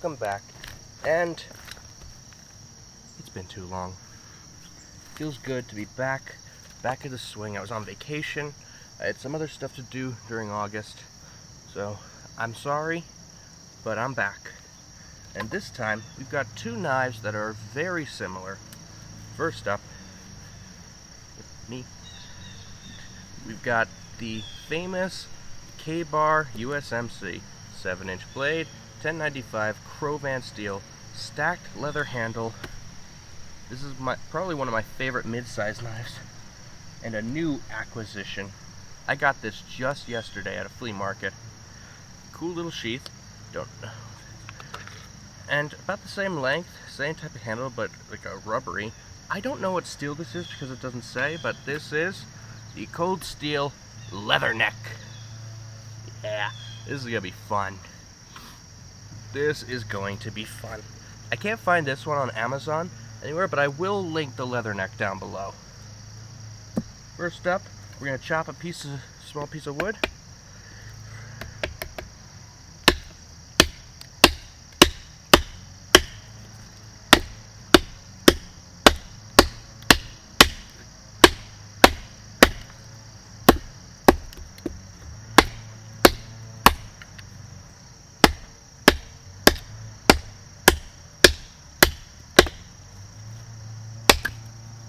welcome back. And it's been too long. Feels good to be back in the swing. I was on vacation. I had some other stuff to do during August. So I'm sorry, but I'm back. And this time we've got two knives that are very similar. First up, with me, we've got the famous K-Bar USMC 7-inch blade, 1095 Crovan steel, stacked leather handle. This is probably one of my favorite mid-size knives, and a new acquisition. I got this just yesterday at a flea market. Cool little sheath, don't know. And about the same length, same type of handle, but like a rubbery. I don't know what steel this is because it doesn't say, but this is the Cold Steel Leatherneck. Yeah, this is gonna be fun. This is going to be fun. I can't find this one on Amazon anywhere, but I will link the Leatherneck down below. First up, we're gonna chop a small piece of wood.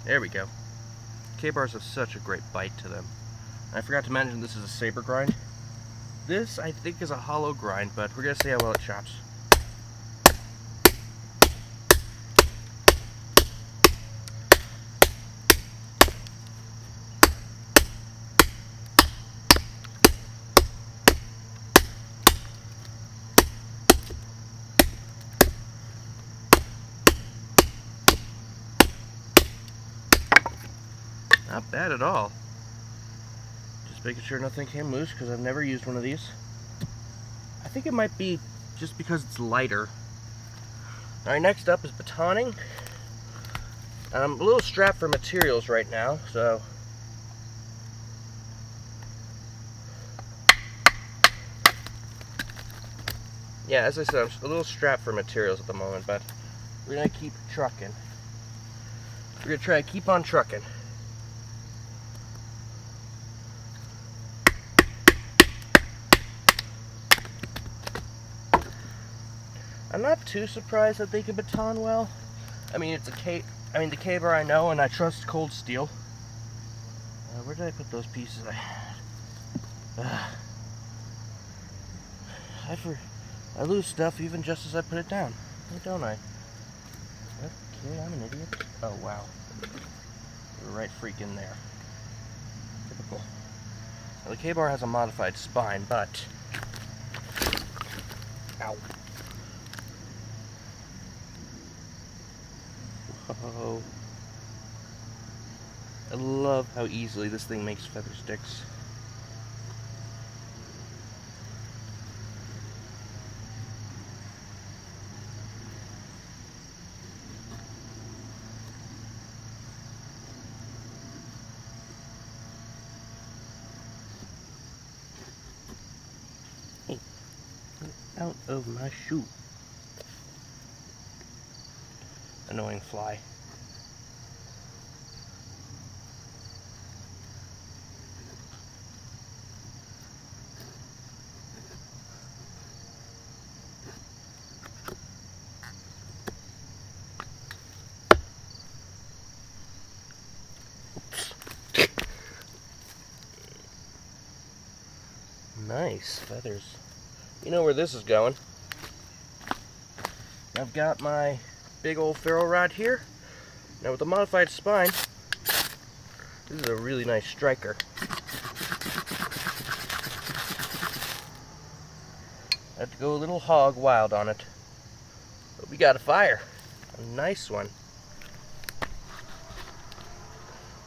There we go. K-bars have such a great bite to them. And I forgot to mention this is a saber grind. This, I think, is a hollow grind, but we're going to see how well it chops. Not bad at all. Just making sure nothing came loose because I've never used one of these. I think it might be just because it's lighter. Alright, next up is batoning. I'm a little strapped for materials right now, so yeah, as I said, I'm a little strapped for materials at the moment, but we're gonna keep trucking. We're gonna try to keep on trucking. I'm not too surprised that they can baton well. I mean, the K-Bar I know, and I trust Cold Steel. Where did I put those pieces I had? I lose stuff even just as I put it down, don't I? Okay, I'm an idiot. Oh wow, we're right freaking there. Typical. Now, the K-Bar has a modified spine, but ow. Oh, I love how easily this thing makes feather sticks. Hey, get out of my shoe. Annoying fly. Nice feathers. You know where this is going. I've got my big old ferro rod here. Now with the modified spine, this is a really nice striker. I have to go a little hog wild on it. But we got a fire. A nice one.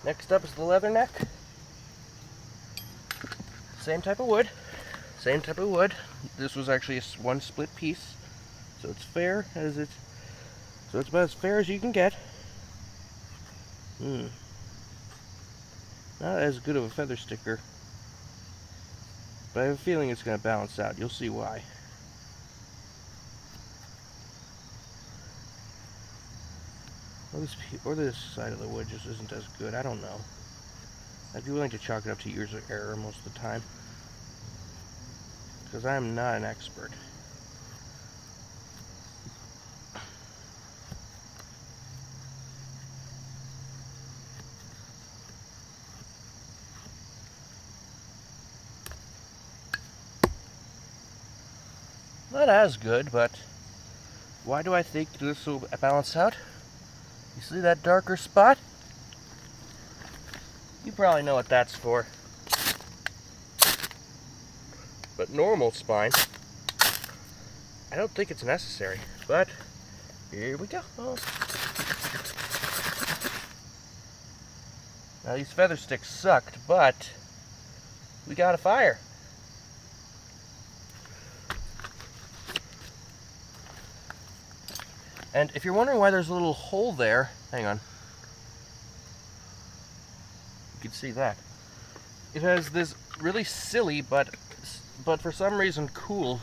Next up is the Leatherneck. Same type of wood. Same type of wood. This was actually one split piece. So it's fair as it's... So it's about as fair as you can get. Not as good of a feather sticker. But I have a feeling it's going to balance out. You'll see why. Or this side of the wood just isn't as good. I don't know. I'd be willing to chalk it up to years of error most of the time, because I am not an expert. Not as good, but why do I think this will balance out? You see that darker spot? You probably know what that's for. But normal spine, I don't think it's necessary, but here we go. Now these feather sticks sucked, but we got a fire. And if you're wondering why there's a little hole there, hang on. You can see that. It has this really silly, but for some reason cool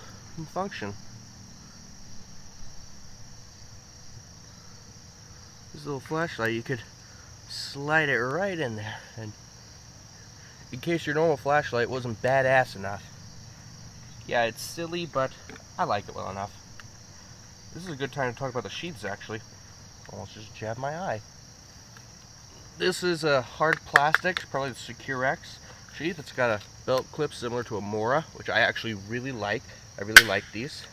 function. This little flashlight, you could slide it right in there, and in case your normal flashlight wasn't badass enough. Yeah, it's silly, but I like it well enough. This is a good time to talk about the sheaths, actually. Almost just jabbed my eye. This is a hard plastic, probably the Secure X sheath. It's got a belt clip similar to a Mora, which I actually really like. I really like these.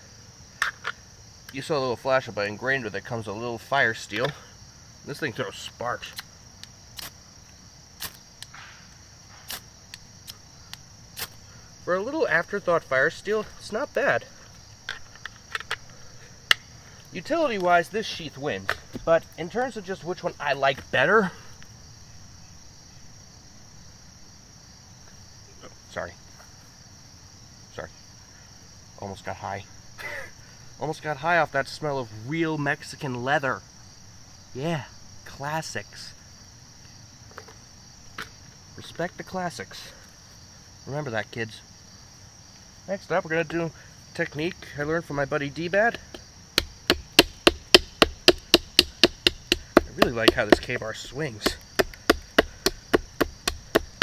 You saw a little flashlight, but ingrained with it comes a little fire steel. This thing throws sparks. For a little afterthought fire steel, it's not bad. Utility-wise, this sheath wins, but in terms of just which one I like better... Oh, sorry. Almost got high. Almost got high off that smell of real Mexican leather. Yeah, classics. Respect the classics. Remember that, kids. Next up, we're going to do a technique I learned from my buddy D-Bad. I really like how this K-bar swings.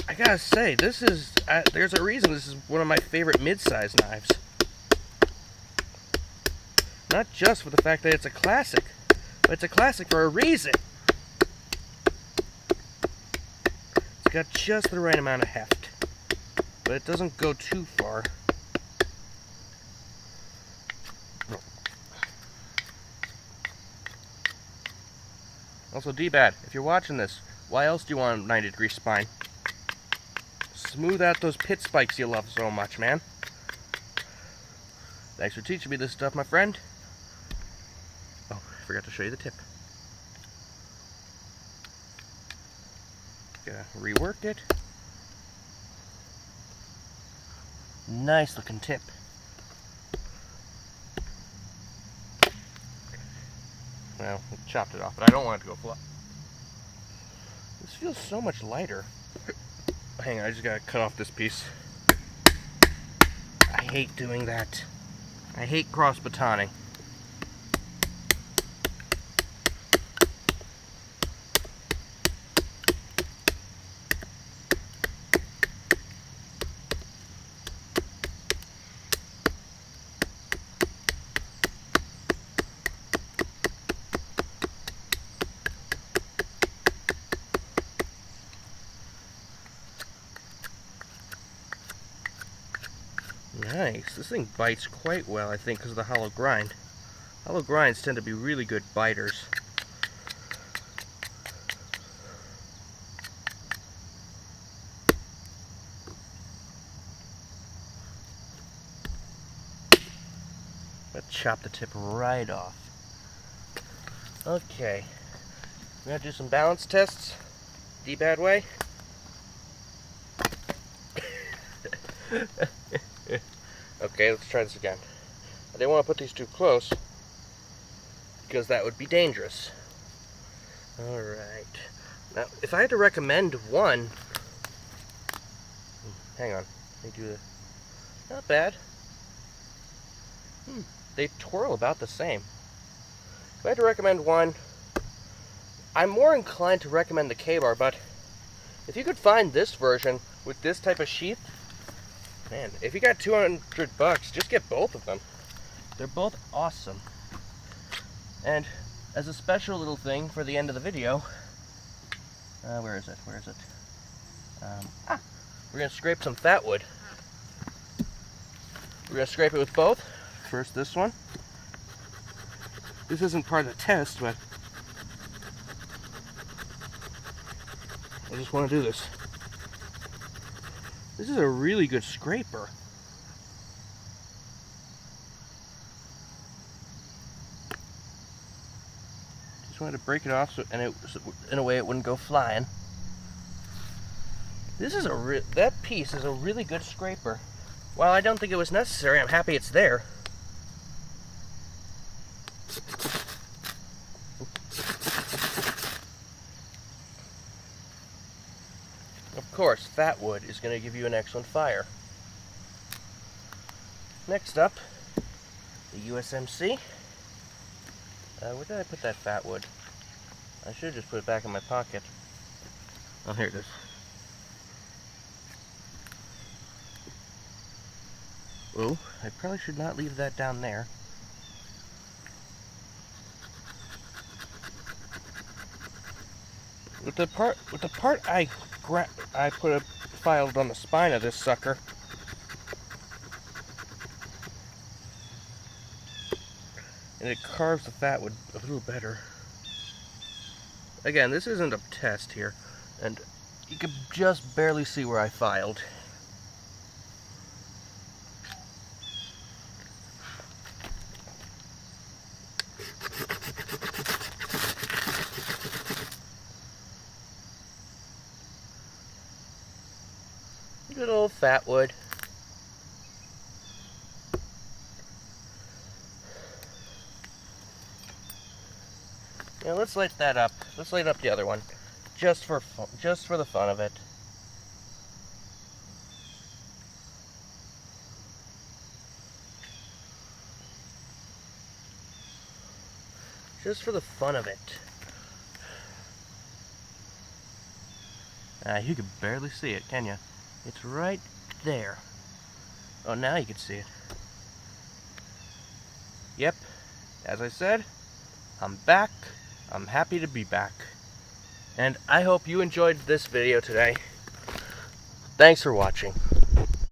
I gotta say, this is, there's a reason this is one of my favorite mid-size knives. Not just for the fact that it's a classic, but it's a classic for a reason. It's got just the right amount of heft, but it doesn't go too far. Also, D-Bad, if you're watching this, why else do you want a 90-degree spine? Smooth out those pit spikes you love so much, man. Thanks for teaching me this stuff, my friend. Oh, I forgot to show you the tip. Gotta rework it. Nice looking tip. Well, I chopped it off, but I don't want it to go flat. This feels so much lighter. Hang on, I just gotta cut off this piece. I hate doing that. I hate cross batoning. Nice. This thing bites quite well, I think, because of the hollow grind. Hollow grinds tend to be really good biters. Let's chop the tip right off. Okay. We're gonna do some balance tests. D-Bad way. Okay, let's try this again. I didn't want to put these too close because that would be dangerous. Alright. Now, if I had to recommend one... Hang on. Let me do this. Not bad. They twirl about the same. If I had to recommend one, I'm more inclined to recommend the K-Bar, but if you could find this version with this type of sheath, man, if you got $200, just get both of them. They're both awesome. And as a special little thing for the end of the video, where is it? We're going to scrape some fat wood. We're going to scrape it with both. First this one. This isn't part of the test, but I just want to do this. This is a really good scraper. Just wanted to break it off so in a way it wouldn't go flying. This is that piece is a really good scraper. While I don't think it was necessary, I'm happy it's there. Of course, fat wood is going to give you an excellent fire. Next up, the USMC. Where did I put that fat wood? I should have just put it back in my pocket. Oh, here it is. Oh, I probably should not leave that down there. With the part I filed on the spine of this sucker. And it carves the fat wood a little better. Again, this isn't a test here, and you can just barely see where I filed. Good old fat wood. Now let's light that up. Let's light up the other one, just for the fun of it. Just for the fun of it. You can barely see it, can you? It's right there. Oh, now you can see it. Yep, as I said, I'm back. I'm happy to be back. And I hope you enjoyed this video today. Thanks for watching.